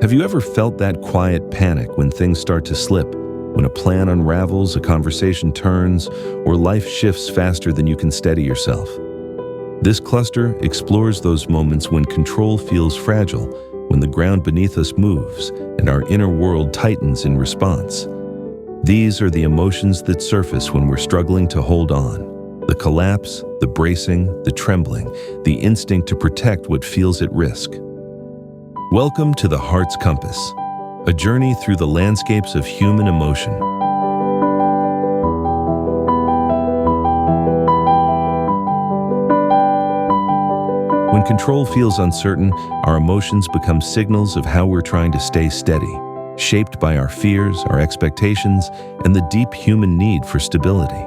Have you ever felt that quiet panic when things start to slip? When a plan unravels, a conversation turns, or life shifts faster than you can steady yourself? This cluster explores those moments when control feels fragile, when the ground beneath us moves, and our inner world tightens in response. These are the emotions that surface when we're struggling to hold on. The collapse, the bracing, the trembling, the instinct to protect what feels at risk. Welcome to the Heart's Compass, a journey through the landscapes of human emotion. When control feels uncertain, our emotions become signals of how we're trying to stay steady, shaped by our fears, our expectations, and the deep human need for stability.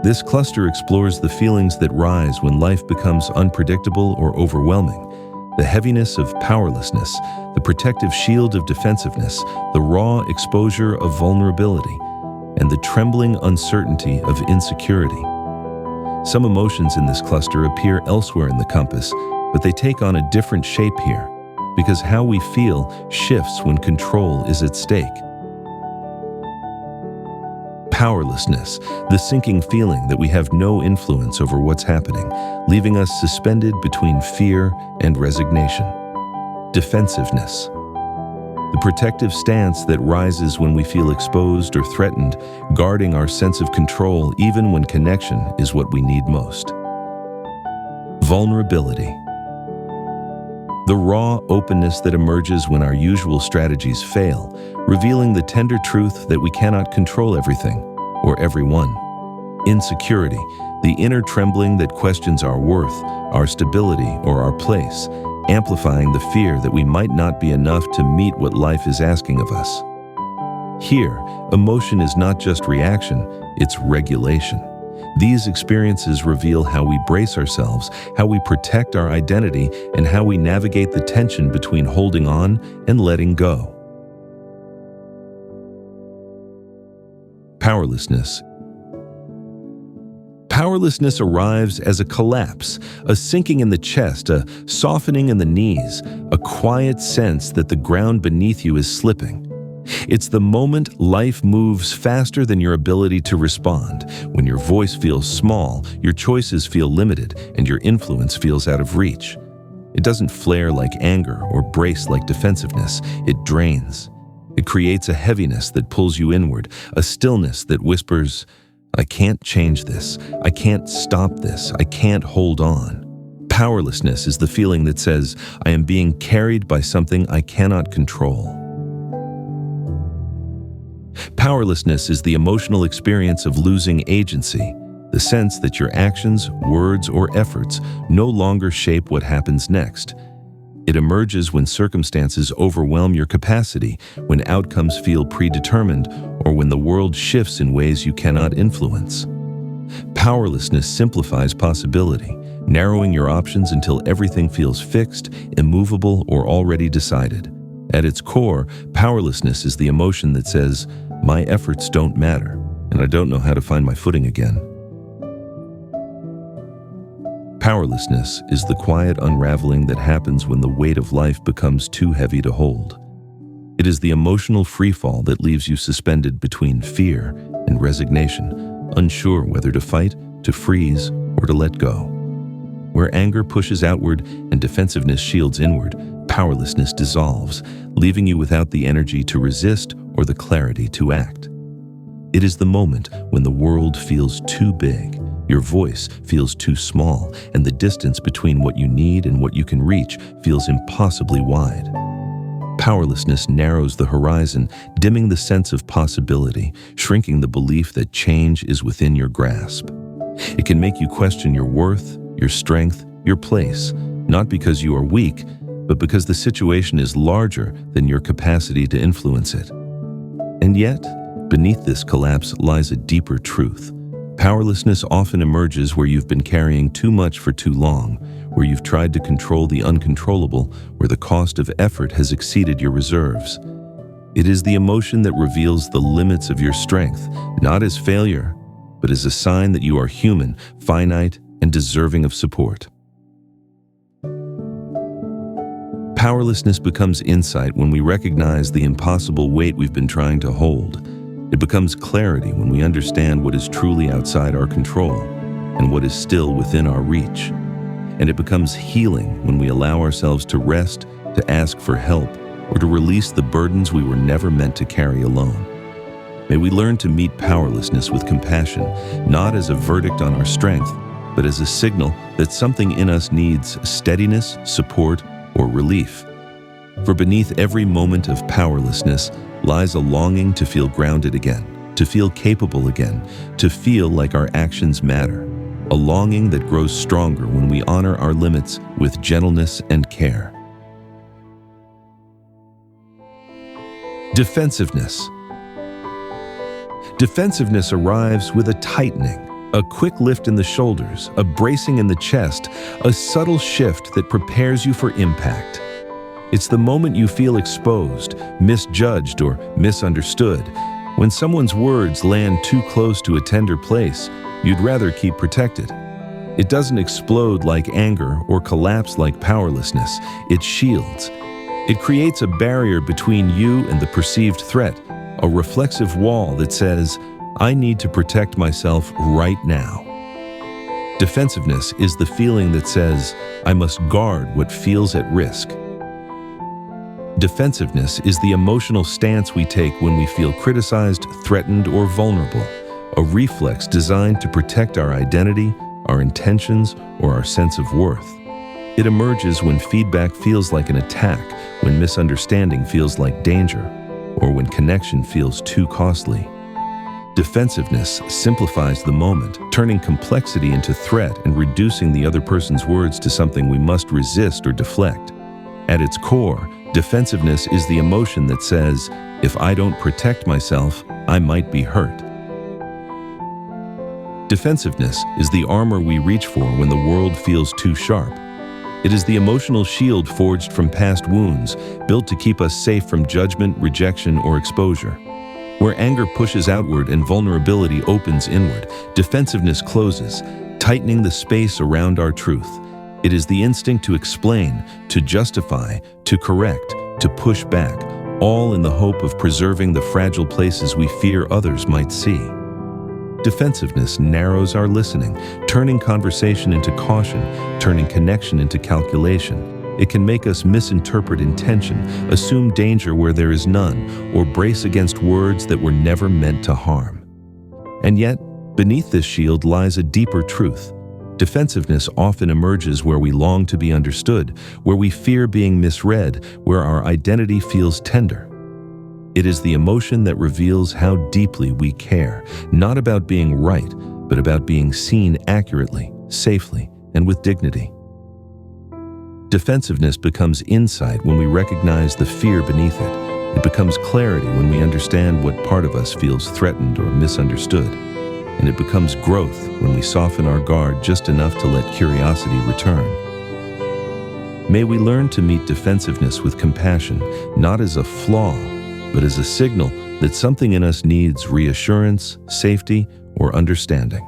This cluster explores the feelings that rise when life becomes unpredictable or overwhelming. The heaviness of powerlessness, the protective shield of defensiveness, the raw exposure of vulnerability, and the trembling uncertainty of insecurity. Some emotions in this cluster appear elsewhere in the compass, but they take on a different shape here, because how we feel shifts when control is at stake. Powerlessness, the sinking feeling that we have no influence over what's happening, leaving us suspended between fear and resignation. Defensiveness, the protective stance that rises when we feel exposed or threatened, guarding our sense of control even when connection is what we need most. Vulnerability, the raw openness that emerges when our usual strategies fail, revealing the tender truth that we cannot control everything or everyone. Insecurity, the inner trembling that questions our worth, our stability, or our place, amplifying the fear that we might not be enough to meet what life is asking of us. Here, emotion is not just reaction, it's regulation. These experiences reveal how we brace ourselves, how we protect our identity, and how we navigate the tension between holding on and letting go. Powerlessness. Powerlessness arrives as a collapse, a sinking in the chest, a softening in the knees, a quiet sense that the ground beneath you is slipping. It's the moment life moves faster than your ability to respond, when your voice feels small, your choices feel limited, and your influence feels out of reach. It doesn't flare like anger or brace like defensiveness. It drains. It creates a heaviness that pulls you inward, a stillness that whispers, "I can't change this. I can't stop this. I can't hold on." Powerlessness is the feeling that says, "I am being carried by something I cannot control." Powerlessness is the emotional experience of losing agency, the sense that your actions, words, or efforts no longer shape what happens next. It emerges when circumstances overwhelm your capacity, when outcomes feel predetermined, or when the world shifts in ways you cannot influence. Powerlessness simplifies possibility, narrowing your options until everything feels fixed, immovable, or already decided. At its core, powerlessness is the emotion that says, "My efforts don't matter, and I don't know how to find my footing again." Powerlessness is the quiet unraveling that happens when the weight of life becomes too heavy to hold. It is the emotional freefall that leaves you suspended between fear and resignation, unsure whether to fight, to freeze, or to let go. Where anger pushes outward and defensiveness shields inward, powerlessness dissolves, leaving you without the energy to resist or the clarity to act. It is the moment when the world feels too big, your voice feels too small, and the distance between what you need and what you can reach feels impossibly wide. Powerlessness narrows the horizon, dimming the sense of possibility, shrinking the belief that change is within your grasp. It can make you question your worth, your strength, your place, not because you are weak, but because the situation is larger than your capacity to influence it. And yet, beneath this collapse lies a deeper truth. Powerlessness often emerges where you've been carrying too much for too long, where you've tried to control the uncontrollable, where the cost of effort has exceeded your reserves. It is the emotion that reveals the limits of your strength, not as failure, but as a sign that you are human, finite, and deserving of support. Powerlessness becomes insight when we recognize the impossible weight we've been trying to hold. It becomes clarity when we understand what is truly outside our control and what is still within our reach. And it becomes healing when we allow ourselves to rest, to ask for help, or to release the burdens we were never meant to carry alone. May we learn to meet powerlessness with compassion, not as a verdict on our strength, but as a signal that something in us needs steadiness, support, or relief. For beneath every moment of powerlessness lies a longing to feel grounded again, to feel capable again, to feel like our actions matter. A longing that grows stronger when we honor our limits with gentleness and care. Defensiveness. Defensiveness arrives with a tightening, a quick lift in the shoulders, a bracing in the chest, a subtle shift that prepares you for impact. It's the moment you feel exposed, misjudged, or misunderstood. When someone's words land too close to a tender place, you'd rather keep protected. It doesn't explode like anger or collapse like powerlessness. It shields. It creates a barrier between you and the perceived threat, a reflexive wall that says, I need to protect myself right now. Defensiveness is the feeling that says, I must guard what feels at risk. Defensiveness is the emotional stance we take when we feel criticized, threatened, or vulnerable, a reflex designed to protect our identity, our intentions, or our sense of worth. It emerges when feedback feels like an attack, when misunderstanding feels like danger, or when connection feels too costly. Defensiveness simplifies the moment, turning complexity into threat and reducing the other person's words to something we must resist or deflect. At its core, defensiveness is the emotion that says, if I don't protect myself, I might be hurt. Defensiveness is the armor we reach for when the world feels too sharp. It is the emotional shield forged from past wounds, built to keep us safe from judgment, rejection, or exposure. Where anger pushes outward and vulnerability opens inward, defensiveness closes, tightening the space around our truth. It is the instinct to explain, to justify, to correct, to push back, all in the hope of preserving the fragile places we fear others might see. Defensiveness narrows our listening, turning conversation into caution, turning connection into calculation. It can make us misinterpret intention, assume danger where there is none, or brace against words that were never meant to harm. And yet, beneath this shield lies a deeper truth. Defensiveness often emerges where we long to be understood, where we fear being misread, where our identity feels tender. It is the emotion that reveals how deeply we care, not about being right, but about being seen accurately, safely, and with dignity. Defensiveness becomes insight when we recognize the fear beneath it. It becomes clarity when we understand what part of us feels threatened or misunderstood. And it becomes growth when we soften our guard just enough to let curiosity return. May we learn to meet defensiveness with compassion, not as a flaw, but as a signal that something in us needs reassurance, safety, or understanding.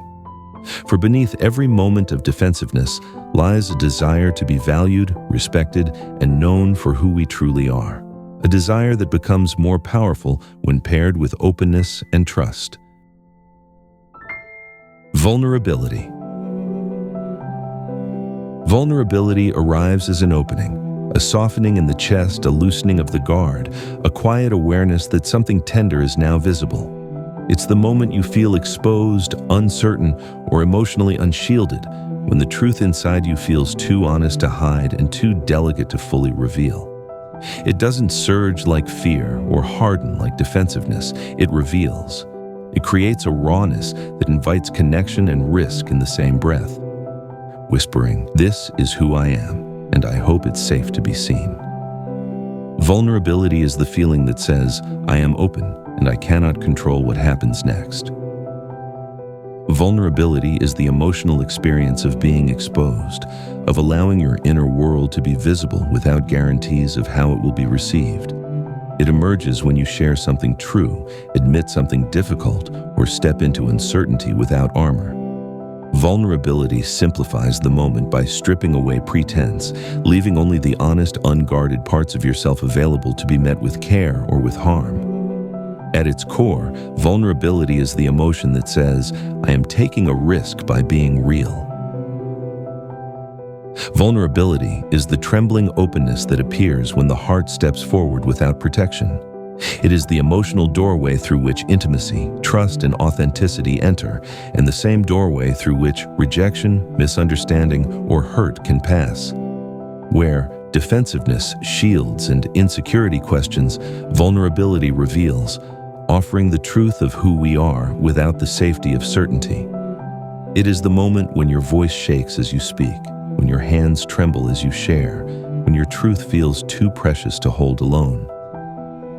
For beneath every moment of defensiveness lies a desire to be valued, respected, and known for who we truly are. A desire that becomes more powerful when paired with openness and trust. Vulnerability. Vulnerability arrives as an opening, a softening in the chest, a loosening of the guard, a quiet awareness that something tender is now visible. It's the moment you feel exposed, uncertain, or emotionally unshielded, when the truth inside you feels too honest to hide and too delicate to fully reveal. It doesn't surge like fear or harden like defensiveness. It reveals. It creates a rawness that invites connection and risk in the same breath, whispering, "This is who I am, and I hope it's safe to be seen." Vulnerability is the feeling that says, I am open, and I cannot control what happens next. Vulnerability is the emotional experience of being exposed, of allowing your inner world to be visible without guarantees of how it will be received. It emerges when you share something true, admit something difficult, or step into uncertainty without armor. Vulnerability simplifies the moment by stripping away pretense, leaving only the honest, unguarded parts of yourself available to be met with care or with harm. At its core, vulnerability is the emotion that says, I am taking a risk by being real. Vulnerability is the trembling openness that appears when the heart steps forward without protection. It is the emotional doorway through which intimacy, trust, and authenticity enter, and the same doorway through which rejection, misunderstanding, or hurt can pass. Where defensiveness shields and insecurity questions, vulnerability reveals, offering the truth of who we are without the safety of certainty. It is the moment when your voice shakes as you speak, when your hands tremble as you share, when your truth feels too precious to hold alone.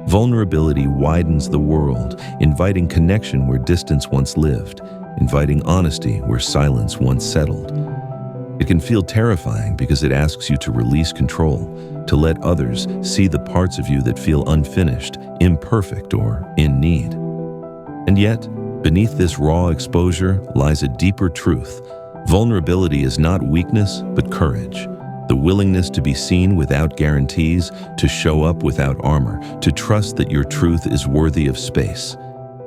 Vulnerability widens the world, inviting connection where distance once lived, inviting honesty where silence once settled. It can feel terrifying because it asks you to release control, to let others see the parts of you that feel unfinished, imperfect, or in need. And yet, beneath this raw exposure lies a deeper truth. Vulnerability is not weakness, but courage. The willingness to be seen without guarantees, to show up without armor, to trust that your truth is worthy of space.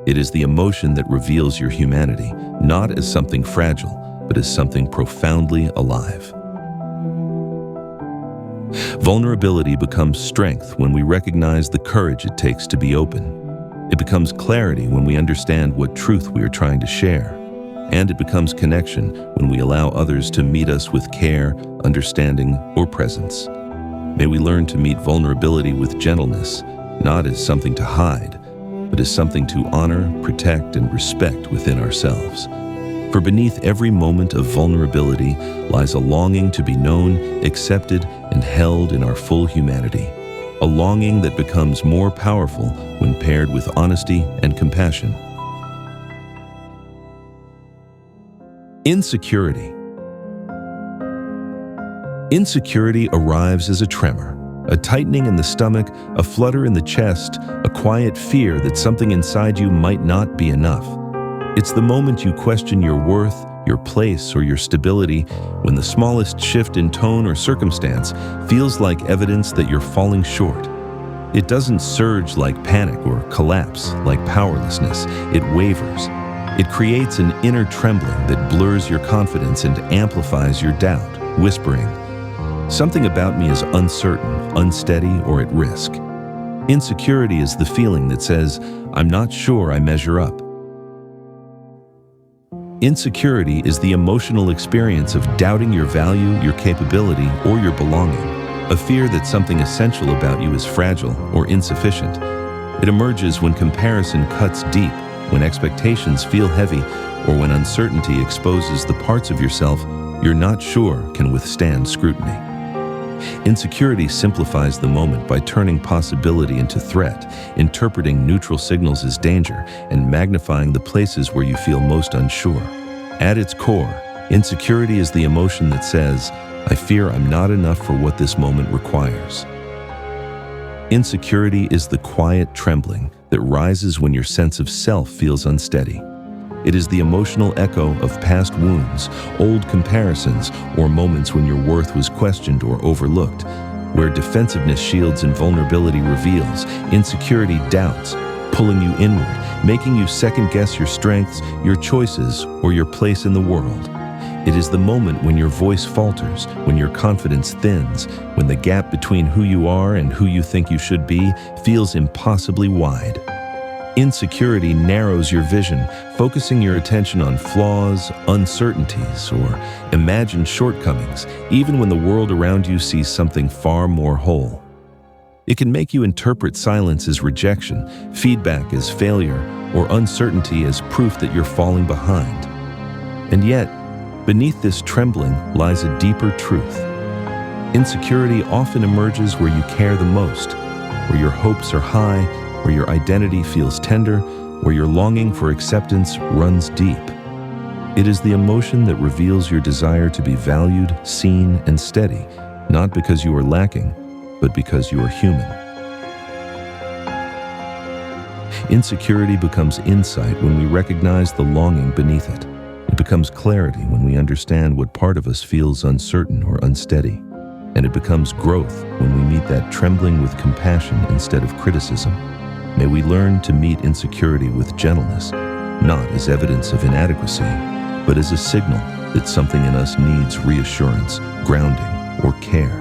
It is the emotion that reveals your humanity, not as something fragile, but as something profoundly alive. Vulnerability becomes strength when we recognize the courage it takes to be open. It becomes clarity when we understand what truth we are trying to share. And it becomes connection when we allow others to meet us with care, understanding, or presence. May we learn to meet vulnerability with gentleness, not as something to hide, but as something to honor, protect, and respect within ourselves. For beneath every moment of vulnerability lies a longing to be known, accepted, and held in our full humanity. A longing that becomes more powerful when paired with honesty and compassion. Insecurity. Insecurity arrives as a tremor, a tightening in the stomach, a flutter in the chest, a quiet fear that something inside you might not be enough. It's the moment you question your worth, your place, or your stability, when the smallest shift in tone or circumstance feels like evidence that you're falling short. It doesn't surge like panic or collapse like powerlessness. It wavers. It creates an inner trembling that blurs your confidence and amplifies your doubt, whispering, "Something about me is uncertain, unsteady, or at risk." Insecurity is the feeling that says, "I'm not sure I measure up." Insecurity is the emotional experience of doubting your value, your capability, or your belonging, a fear that something essential about you is fragile or insufficient. It emerges when comparison cuts deep, when expectations feel heavy, or when uncertainty exposes the parts of yourself you're not sure can withstand scrutiny. Insecurity simplifies the moment by turning possibility into threat, interpreting neutral signals as danger, and magnifying the places where you feel most unsure. At its core, insecurity is the emotion that says, "I fear I'm not enough for what this moment requires." Insecurity is the quiet trembling that rises when your sense of self feels unsteady. It is the emotional echo of past wounds, old comparisons, or moments when your worth was questioned or overlooked. Where defensiveness shields and vulnerability reveals, insecurity doubts, pulling you inward, making you second-guess your strengths, your choices, or your place in the world. It is the moment when your voice falters, when your confidence thins, when the gap between who you are and who you think you should be feels impossibly wide. Insecurity narrows your vision, focusing your attention on flaws, uncertainties, or imagined shortcomings, even when the world around you sees something far more whole. It can make you interpret silence as rejection, feedback as failure, or uncertainty as proof that you're falling behind. And yet, beneath this trembling lies a deeper truth. Insecurity often emerges where you care the most, where your hopes are high, where your identity feels tender, where your longing for acceptance runs deep. It is the emotion that reveals your desire to be valued, seen, and steady, not because you are lacking, but because you are human. Insecurity becomes insight when we recognize the longing beneath it. It becomes clarity when we understand what part of us feels uncertain or unsteady. And it becomes growth when we meet that trembling with compassion instead of criticism. May we learn to meet insecurity with gentleness, not as evidence of inadequacy, but as a signal that something in us needs reassurance, grounding, or care.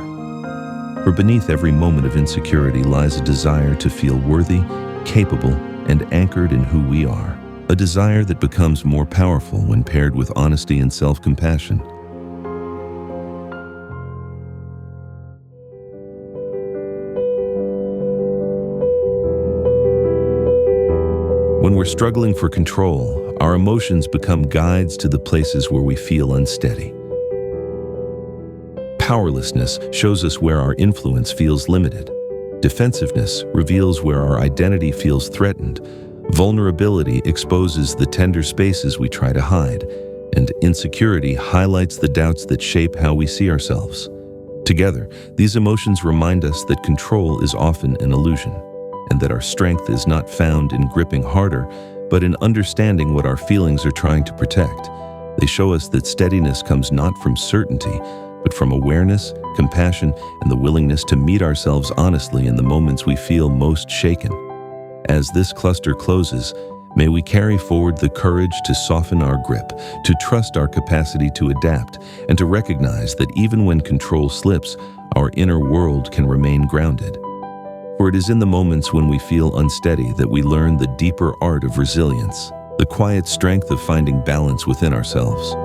For beneath every moment of insecurity lies a desire to feel worthy, capable, and anchored in who we are. A desire that becomes more powerful when paired with honesty and self-compassion. When we're struggling for control, our emotions become guides to the places where we feel unsteady. Powerlessness shows us where our influence feels limited. Defensiveness reveals where our identity feels threatened. Vulnerability exposes the tender spaces we try to hide. And insecurity highlights the doubts that shape how we see ourselves. Together, these emotions remind us that control is often an illusion, and that our strength is not found in gripping harder, but in understanding what our feelings are trying to protect. They show us that steadiness comes not from certainty, but from awareness, compassion, and the willingness to meet ourselves honestly in the moments we feel most shaken. As this cluster closes, may we carry forward the courage to soften our grip, to trust our capacity to adapt, and to recognize that even when control slips, our inner world can remain grounded. For it is in the moments when we feel unsteady that we learn the deeper art of resilience, the quiet strength of finding balance within ourselves.